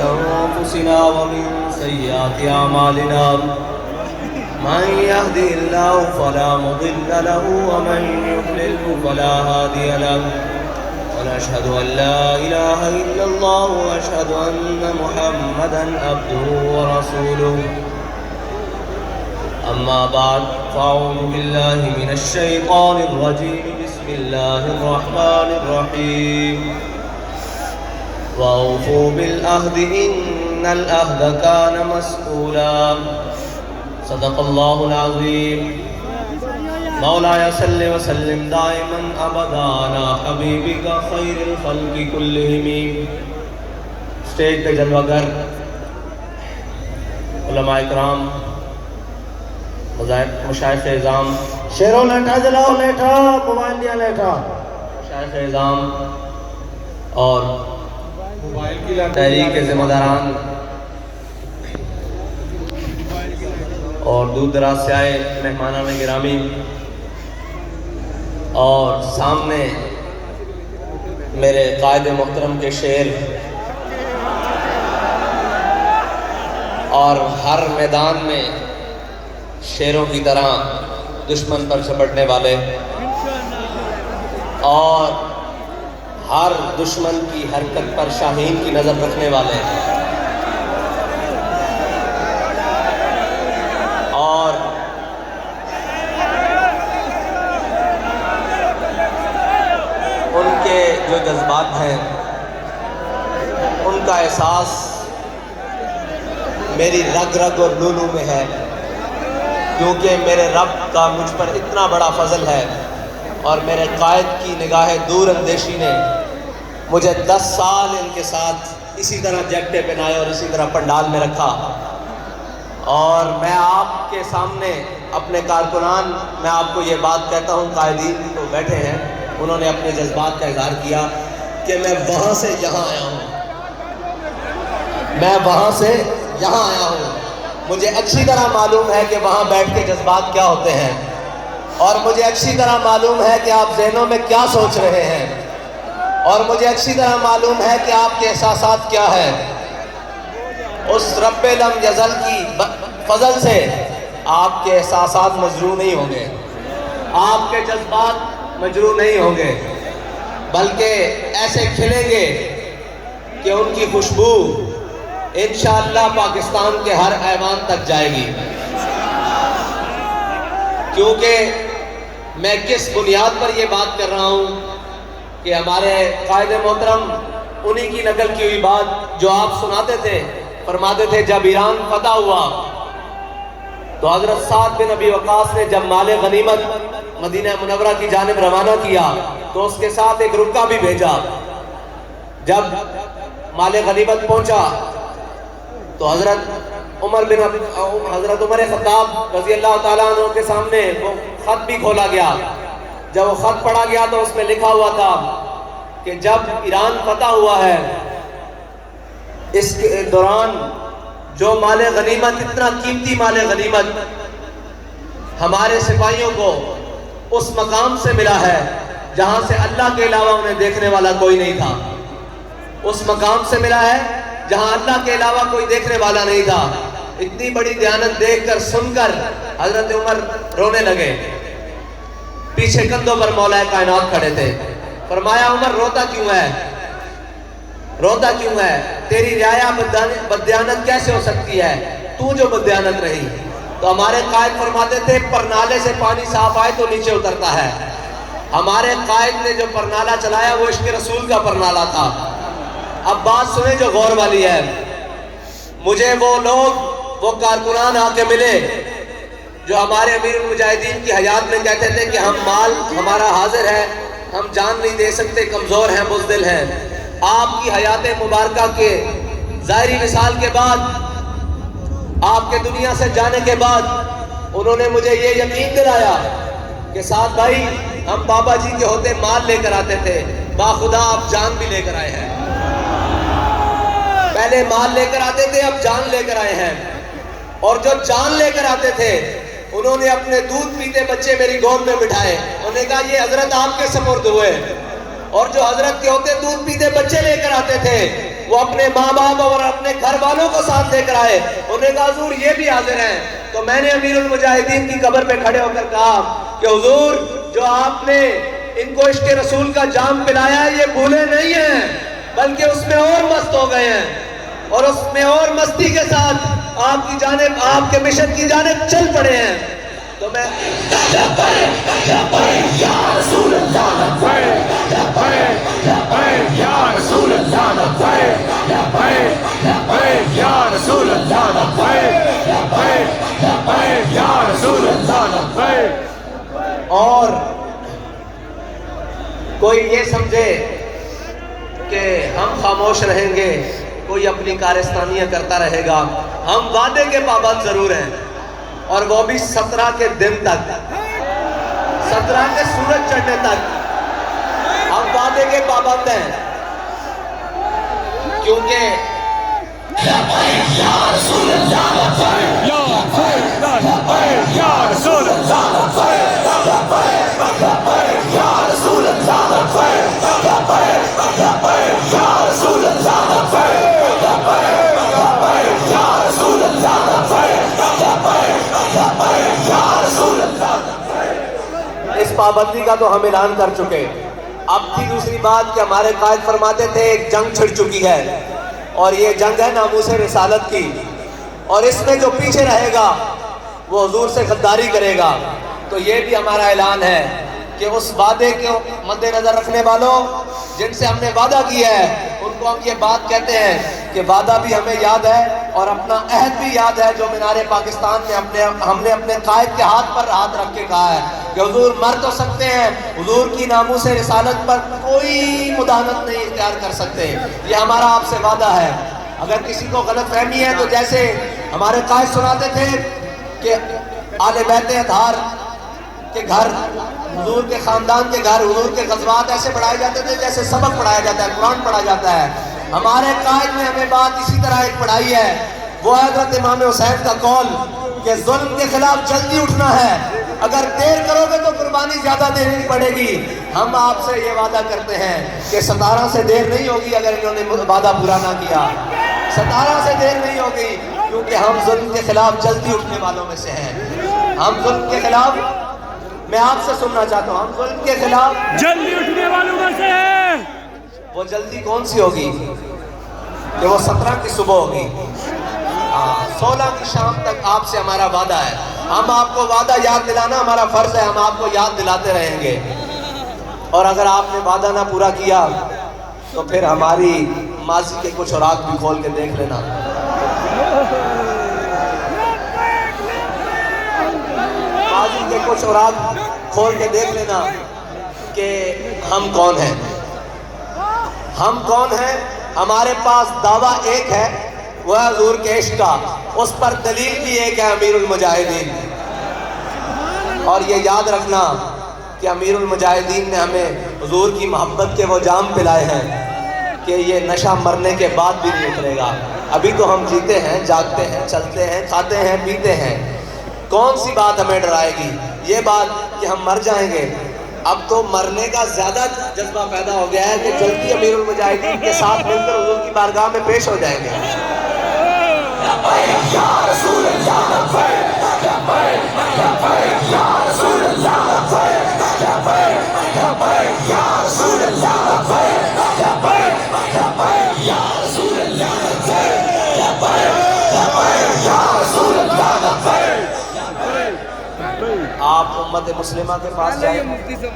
أنفسنا ومن سيئات أعمالنا من يهده الله فلا مضل له ومن يضلل فلا هادي له ونشهد أن لا إله إلا الله وأشهد أن محمدا عبده ورسوله أما بعد فأعوذ بالله من الشيطان الرجيم بسم الله الرحمن الرحيم وأوفوا بالعهد إن العهد كان مسؤولا صدق الله العظيم مولاي صل وسلم دائما ابدا على حبیبک خیر الخلق كلهم. اسٹیج پہ جلوہ گر علماء اکرام، مشائخ اعظام، شیروں لیٹا جلاؤ لیٹا، موبائل لیا لیٹا، مشائخ اعظام اور تحریک کے ذمہ داران اور دور دراز سے آئے مہمانان گرامی، اور سامنے میرے قائد محترم کے شعر اور ہر میدان میں شیروں کی طرح دشمن پر جھپٹنے والے اور ہر دشمن کی حرکت پر شاہین کی نظر رکھنے والے اور ان کے جو جذبات ہیں ان کا احساس میری رگ رگ اور لو لو میں ہے، کیونکہ میرے رب کا مجھ پر اتنا بڑا فضل ہے اور میرے قائد کی نگاہ دور اندیشی نے مجھے 10 سال ان کے ساتھ اسی طرح جگٹے پہنائے اور اسی طرح پنڈال میں رکھا. اور میں آپ کے سامنے اپنے کارکنان، میں آپ کو یہ بات کہتا ہوں، قائدین تو بیٹھے ہیں، انہوں نے اپنے جذبات کا اظہار کیا کہ میں وہاں سے یہاں آیا ہوں، میں وہاں سے یہاں آیا ہوں. مجھے اچھی طرح معلوم ہے کہ وہاں بیٹھ کے جذبات کیا ہوتے ہیں، اور مجھے اچھی طرح معلوم ہے کہ آپ ذہنوں میں کیا سوچ رہے ہیں، اور مجھے اچھی طرح معلوم ہے کہ آپ کے احساسات کیا ہیں. اس رب لم یزل کی فضل سے آپ کے احساسات مجروح نہیں ہوں گے، آپ کے جذبات مجروح نہیں ہوں گے، بلکہ ایسے کھلیں گے کہ ان کی خوشبو انشاءاللہ پاکستان کے ہر ایوان تک جائے گی. کیونکہ میں کس بنیاد پر یہ بات کر رہا ہوں کہ ہمارے قائد محترم انہی کی نقل کی ہوئی بات جو آپ سناتے تھے، فرماتے تھے جب ایران فتح ہوا تو حضرت سعد بن ابی وقاص نے جب مال غنیمت مدینہ منورہ کی جانب روانہ کیا تو اس کے ساتھ ایک رکا بھی بھیجا. جب مال غنیمت پہنچا تو حضرت عمر خطاب رضی اللہ تعالیٰ عنہ کے سامنے وہ خط بھی کھولا گیا. جب وہ خط پڑھا گیا تو اس میں لکھا ہوا تھا کہ جب ایران فتح ہوا ہے اس کے دوران جو مال غنیمت، اتنا قیمتی مال غنیمت ہمارے سپاہیوں کو اس مقام سے ملا ہے جہاں سے اللہ کے علاوہ انہیں دیکھنے والا کوئی نہیں تھا. اس مقام سے ملا ہے جہاں اللہ کے علاوہ کوئی دیکھنے والا نہیں تھا. اتنی بڑی دیانت دیکھ کر سن کر حضرت عمر رونے لگے. پیچھے کندھوں پر مولا کائنات کھڑے تھے. فرمایا عمر روتا کیوں ہے، روتا کیوں ہے؟ تیری رعایا بددیانت کیسے ہو سکتی ہے، تو جو بددیانت رہی. تو ہمارے قائد فرماتے تھے پرنالے سے پانی صاف آئے تو نیچے اترتا ہے. ہمارے قائد نے جو پرنالہ چلایا وہ عشق رسول کا پرنالہ تھا. اب بات سنیں جو غور والی ہے. مجھے وہ لوگ، وہ کارکنان آ کے ملے جو ہمارے امیر المجاہدین کی حیات میں کہتے تھے کہ ہم مال ہمارا حاضر ہے، ہم جان نہیں دے سکتے، کمزور ہیں، بزدل ہیں. آپ کی حیات مبارکہ کے ظاہری مثال کے بعد، آپ کے دنیا سے جانے کے بعد انہوں نے مجھے یہ یقین دلایا کہ سعد بھائی ہم بابا جی کے ہوتے مال لے کر آتے تھے، باخدا آپ جان بھی لے کر آئے ہیں. پہلے مال لے کر آتے تھے، اب جان لے کر آئے ہیں. اور جو جان لے کر آتے تھے انہوں نے اپنے دودھ پیتے بچے میری گود میں بٹھائے. انہوں نے کہا یہ حضرت آپ کے سپرد ہوئے. اور جو حضرت کے ہوتے دودھ پیتے بچے لے کر آتے تھے وہ اپنے ماں باپ اور اپنے گھر والوں کو ساتھ لے کر آئے. انہوں نے کہا حضور یہ بھی حاضر ہیں. تو میں نے امیر المجاہدین کی قبر پہ کھڑے ہو کر کہا کہ حضور جو آپ نے ان کو عشق رسول کا جام پلایا ہے یہ بھولے نہیں ہیں بلکہ اس میں اور مست ہو گئے ہیں اور اس میں اور مستی کے ساتھ آپ کی جانب آپ کے مشن کی جانب چل پڑے ہیں. تو میں اور کوئی یہ سمجھے کہ ہم خاموش رہیں گے, کوئی اپنی کارستانیاں کرتا رہے گا. ہم وعدے کے پابند ضرور ہیں اور وہ بھی 17 کے دن تک, 17 کے سورج چڑھنے تک ہم وعدے کے پابند ہیں, کیونکہ اس پابندی کا تو ہم اعلان کر چکے. اب تھی دوسری بات کہ ہمارے قائد فرماتے تھے ایک جنگ چھڑ چکی ہے اور یہ جنگ ہے ناموس رسالت کی, اور اس میں جو پیچھے رہے گا وہ حضور سے غداری کرے گا. تو یہ بھی ہمارا اعلان ہے کہ اس وعدے کو مد نظر رکھنے والوں جن سے ہم نے وعدہ کیا ہے ان کو ہم یہ بات کہتے ہیں کہ وعدہ بھی ہمیں یاد ہے اور اپنا عہد بھی یاد ہے جو مینار پاکستان میں ہم نے اپنے قائد کے ہاتھ پر ہاتھ رکھ کے کہا ہے کہ حضور مر تو سکتے ہیں, حضور کی ناموس رسالت پر کوئی مداحنت نہیں اختیار کر سکتے. یہ ہمارا آپ سے وعدہ ہے. اگر کسی کو غلط فہمی ہے تو جیسے ہمارے قائد سناتے تھے کہ آل بیت اطہار کے گھر, حضور کے خاندان کے گھر, حضور کے غزوات ایسے پڑھائے جاتے تھے جیسے سبق پڑھایا جاتا ہے, قرآن پڑھا جاتا ہے. ہمارے قائد نے ہمیں بات اسی طرح ایک پڑھائی ہے, وہ حضرت امام حسین کا قول کہ ظلم کے خلاف جلدی اٹھنا ہے, اگر دیر کرو گے تو قربانی زیادہ دینی پڑے گی. ہم آپ سے یہ وعدہ کرتے ہیں کہ 17 سے دیر نہیں ہوگی اگر انہوں نے وعدہ پورا نہ کیا, 17 سے دیر نہیں ہوگی, کیونکہ ہم ظلم کے خلاف جلدی اٹھنے والوں میں سے ہیں. ہم ظلم کے خلاف, میں آپ سے سننا چاہتا ہوں, ہم ظلم کے خلاف جلدی اٹھنے والوں میں سے ہیں. وہ جلدی کون سی ہوگی کہ وہ 17 کی صبح ہوگی, 16 کی شام تک آپ سے ہمارا وعدہ ہے. ہم آپ کو وعدہ یاد دلانا ہمارا فرض ہے, ہم آپ کو یاد دلاتے رہیں گے. اور اگر آپ نے وعدہ نہ پورا کیا تو پھر ہماری ماضی کے کچھ اوراق بھی کھول کے دیکھ لینا. ماضی کے کچھ اوراق کھول کے دیکھ لینا کہ ہم کون ہیں. ہم کون ہیں؟ ہمارے پاس دعویٰ ایک ہے, وہ ہے حضور کے عشق کا, اس پر دلیل بھی ایک ہے امیر المجاہدین. اور یہ یاد رکھنا کہ امیر المجاہدین نے ہمیں حضور کی محبت کے وہ جام پلائے ہیں کہ یہ نشہ مرنے کے بعد بھی نہیں اترے گا. ابھی تو ہم جیتے ہیں, جاگتے ہیں, چلتے ہیں, کھاتے ہیں, پیتے ہیں. کون سی بات ہمیں ڈرائے گی؟ یہ بات کہ ہم مر جائیں گے. اب تو مرنے کا زیادہ جذبہ پیدا ہو گیا ہے کہ جلدی امیر المجاہدین کے ساتھ مل کر حضور کی بارگاہ میں پیش ہو جائیں گے. آپ امت مسلمہ کے پاس جائیں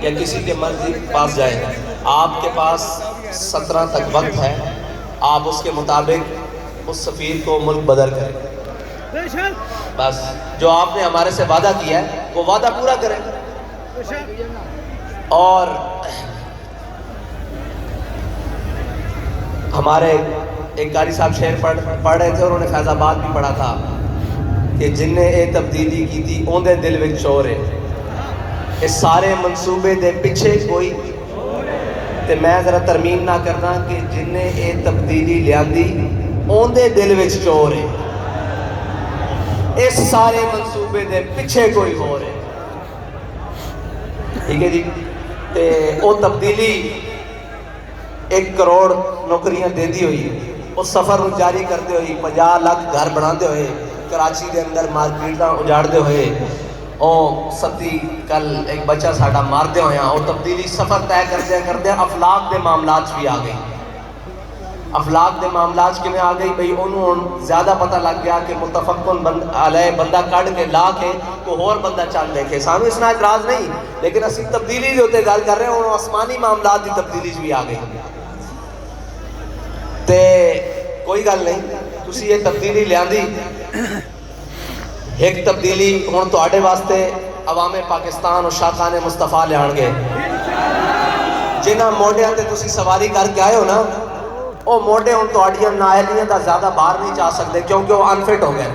یا کسی کے مرضی کے پاس جائیں, آپ کے پاس 17 تک وقت ہے, آپ اس کے مطابق اس سفیر کو ملک بدر کریں. بس جو آپ نے ہمارے سے وعدہ کیا ہے وہ وعدہ پورا کریں. اور ہمارے ایک قاری صاحب شعر پڑھ رہے تھے, انہوں نے فیض آباد بھی پڑھا تھا کہ جن نے اے تبدیلی کی تھی اوندے دل وچ چور ہے, اس سارے منصوبے دے پیچھے کوئی. تے میں ذرا ترمیم نہ کرنا کہ جن نے اے تبدیلی لیاندی اوندے دل وچ چور ہے, اس سارے منصوبے دے پیچھے کوئی اور ہے. ٹھیک ہے جی. تے او تبدیلی 1 کروڑ نوکریاں دے دی ہوئی, اس سفر نو جاری کرتے ہوئے 50 لاکھ گھر بناتے ہوئے کراچی دے اندر مارکیٹاں اجاڑتے ہوئے او ستی کل ایک بچہ ساڈا مارتے ہوئے او تبدیلی سفر طے کردے افلاق دے معاملات بھی آ گئی. افلاق دے معاملات کی میں آ گئی بھئی انہوں زیادہ پتہ لگ گیا کہ متفقن علیہ بندہ کڑ کے لا کے کوئی اور بندہ چل لے کے سامنے اس نے اعتراض نہیں لیکن اسی تبدیلی جو ہوتے گل کر رہے ہیں انہوں آسمانی معاملات دی تبدیلی بھی آ گئی. تے کوئی گل نہیں تسی یہ تبدیلی لیاندی ایک تبدیلی ہن تواڈے واسطے عوام پاکستان اور شاخان مصطفیٰ لیان گے جنہاں موڈیاں تے تسی سواری کر کے آئے ہو نا وہ موڈے ہن تواڈیاں نااہلیاں دا زیادہ باہر نہیں جا سکتے کیونکہ وہ انفٹ ہو گئے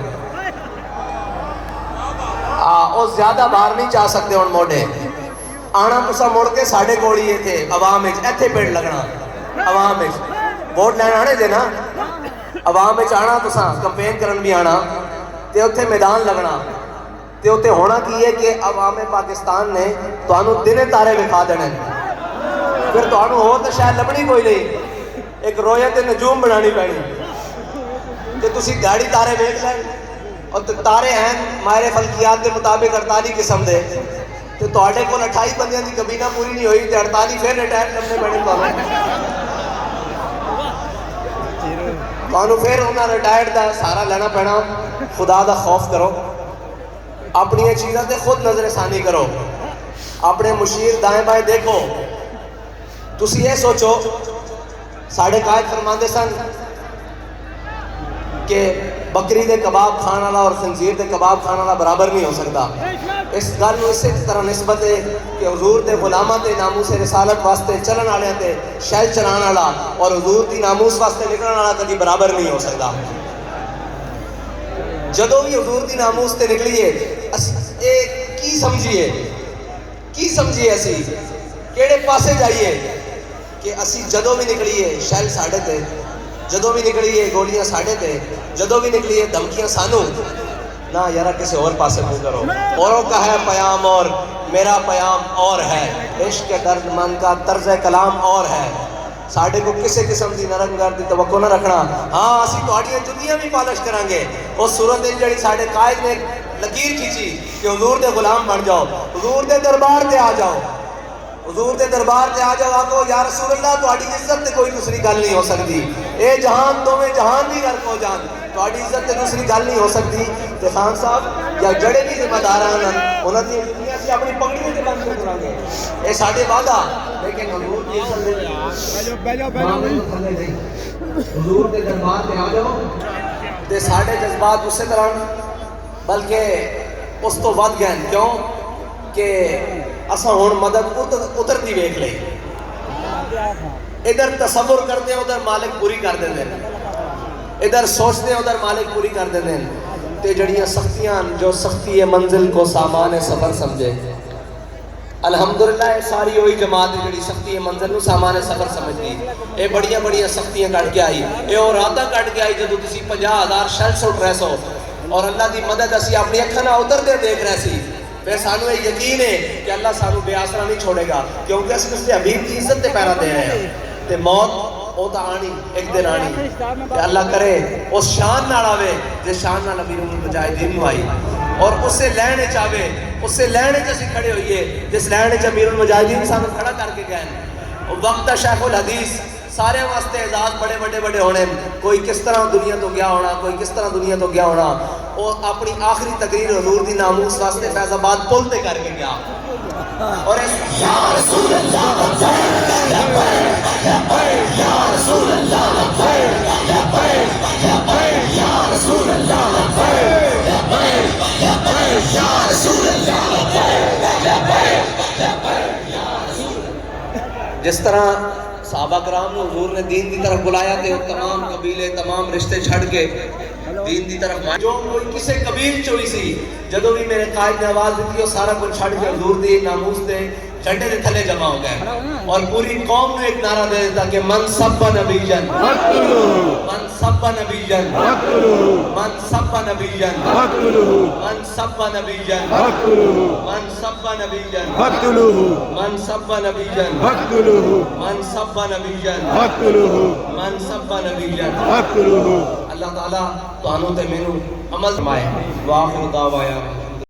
وہ زیادہ باہر نہیں جا سکتے ہن موڈے آنا تسا مڑ کے ساڈے کول ہی تھے عوام وچ ایتھے پیڑ لگنا عوام وچ ووٹ لین آنے دے نا عوام وچ آنا تسا کمپین کرن بھی آنا تے اوتھے میدان لگنا تے اوتھے ہونا کی ہے کہ عوام پاکستان نے تانوں دن تارے وکھا دینے پھر تانوں ہو تے شاید لبنی کوئی نہیں ایک رویت نجوم بنانی پڑی کہ تسی گاڑی تارے ویکھ لیں اور تارے ہیں ماہر فلکیات کے مطابق 48 قسم دے تو تواڈے کول 28 بندیاں دی کبینہ پوری نہیں ہوئی تے 48 پھر ریٹائر کرنے پڑے تانوں پھر انہاں ریٹائرڈ دا سارا لینا پینا. خدا دا خوف کرو اپنی چیزاں تے خود نظر ثانی کرو اپنے مشیر دائیں بائیں دیکھو. تسی یہ سوچو ساڑھے قائد فرماندے سن کہ بکری دے کباب کھان والا اور خنزیر دے کباب کھان والا برابر نہیں ہو سکتا. اس گل نو اسی طرح نسبت ہے کہ حضور دے غلاماں تے ناموس رسالت واسطے چلن والے تے شہل چلان والا اور حضور دی ناموس واسطے نکلن والا کبھی برابر نہیں ہو سکتا. جدوں بھی حضور دی ناموس تے نکلیے اے کی سمجھیے اسی کیڑے پاسے جائیے کہ اسی جدوں بھی نکلیے شہل ساڑھے تے جدوں بھی نکلیے گولیاں ساڑھے تے جدوں بھی نکلیے دھمکیاں سانو نہ یارہ کسی اور پاسے منہ کرو. اوروں کا ہے پیام اور میرا پیام اور ہے عشق درد من کا طرز کلام اور ہے ساڑھے کو کسی قسم دی نرم گرد دی توقع نہ رکھنا. ہاں اسی تواڈیاں جتیاں بھی پالش کریں گے اس صورت جڑی ساڑھے قائد نے لکیر کھینچی کہ حضور دے غلام بن جاؤ حضور دے دربار تے آ جاؤ حضور دے دربار تے آ جاؤ آکو یا رسول اللہ تواڈی عزت تے کوئی دوسری گل نہیں ہو سکتی اے جہان تمہیں جہان دی گل کو جان تواڈی عزت تے دوسری گل نہیں ہو سکتی. تے خان صاحب یا جڑے بھی ذمہ دار ہیں انہاں دی اسی اپنی پگڑی تے بند کریں گے اے ساڈے وعدہ لیکن حضور دی عزت حضور دے دربار تے آ جاؤ تے ساڈے جذبات اسی طرح بلکہ اس تو ود گئے کیوں کہ اساں ہون مدد اترتی ویکھ لئی ادھر تصور کرتے ہیں ادھر مالک پوری کر دیں ادھر سوچتے ہیں ادھر مالک پوری کر دیں تے جڑیاں سختیاں جو سختی منزل کو سامان سفر سمجھے الحمدللہ ساری ہوئی جماعت جڑی سختی منزل نو سامان سفر سمجھ گئی اے بڑیاں بڑیاں سختیاں کٹ کے آئی اے اور راتاں کٹ کے آئی جدو تسی 50,000 شل سٹ رہے سو اور اللہ دی مدد اسی اپنی اکھاں نال اتردے دیکھ رہے سی پھر سانو یہ یقین ہے کہ اللہ سانو بے آسرا نہیں چھوڑے گا کیونکہ اس کے حبیب کی عزت تے پیرا دے رہے ہیں تے موت وہ تا آنی ایک دن آنی تے اللہ کرے اس شان نال آوے جس شان نال امیر المجاہدین نو آئی اور اس سے لینے چاہے اس سے لینے چاہے کھڑے ہوئیے جس لینے چاہے امیر المجاہدین سانو کھڑا کر کے گئے وقت شیخ الحدیث سارے واسطے اعزاز بڑے بڑے ہونے کوئی کس طرح دنیا تو گیا ہونا کوئی کس طرح دنیا تو گیا ہونا اور اپنی آخری تقریر حضور دی ناموس واسطے فیض آباد پل تے کر کے گیا اور یا رسول اللہ یا رسول اللہ یا رسول اللہ یا رسول اللہ. جس طرح صحابہ کرام نے حضور نے دین دی طرف بلایا تھے تمام قبیلے تمام رشتے چھڑ کے دین دی طرف جو کوئی کسے قبیل چوئی سی جدو بھی میرے قائد نے آواز دیتی وہ سارا کچھ چھڑ کے حضور دی ناموس دے جھنڈے دے تھلے جمع ہو گئے اور پوری قوم نے ایک نعرہ دے دیتا کہ من سب نبی جن، من سب نبی جن، من سب نبی جن، من سب نبی جن، من سب نبی جن، من سب نبی جن، من سب نبی جن، من سب نبی جن. اللہ تعالیٰ تو انہوں تے مینوں عمل فرمائے. وآخر دعوانا